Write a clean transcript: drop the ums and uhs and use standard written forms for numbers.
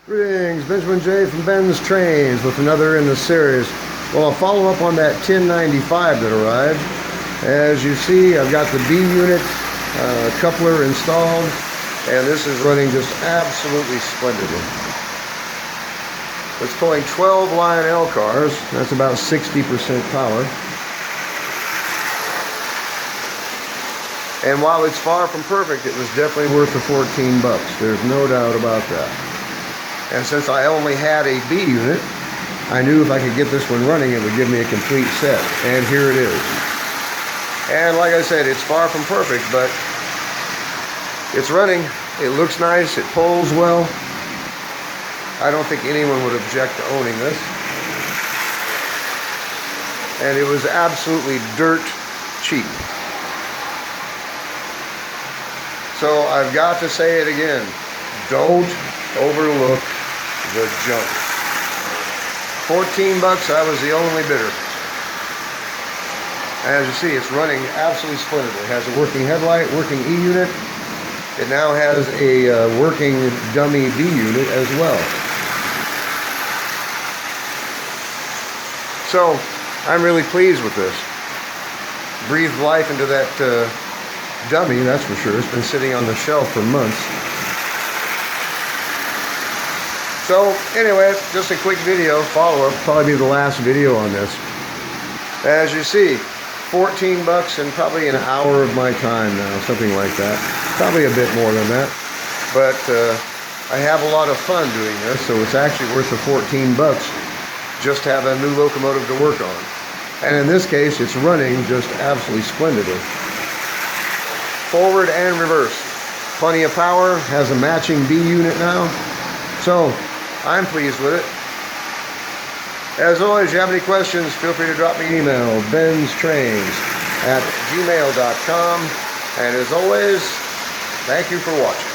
Greetings, Benjamin J. from Ben's Trains with another in the series. Well, I'll follow up on that 1095 that arrived. As you see, I've got the B unit coupler installed, and this is running just absolutely splendidly. It's pulling 12 Lionel cars. That's about 60% power. And while it's far from perfect, it was definitely worth the 14 bucks. There's no doubt about that. And since I only had a B unit, I knew if I could get this one running, it would give me a complete set. And here it is. And like I said, it's far from perfect, but it's running. It looks nice. It pulls well. I don't think anyone would object to owning this. And it was absolutely dirt cheap. So I've got to say it again. Don't overlook the junk. 14 bucks, I was the only bidder. As you see, it's running absolutely splendidly. It has a working headlight, working E unit. It now has a working dummy B unit as well. So, I'm really pleased with this. Breathed life into that dummy, that's for sure. It's been sitting on the shelf for months. So, anyway, just a quick video, follow-up, probably be the last video on this. As you see, 14 bucks and probably an hour of my time now, something like that. Probably a bit more than that. But I have a lot of fun doing this, so it's actually worth the 14 bucks just to have a new locomotive to work on. And in this case, it's running just absolutely splendidly. Forward and reverse. Plenty of power, has a matching B unit now. So, I'm pleased with it. As always, if you have any questions, feel free to drop me an email, BENZTRAINZ@gmail.com. And as always, thank you for watching.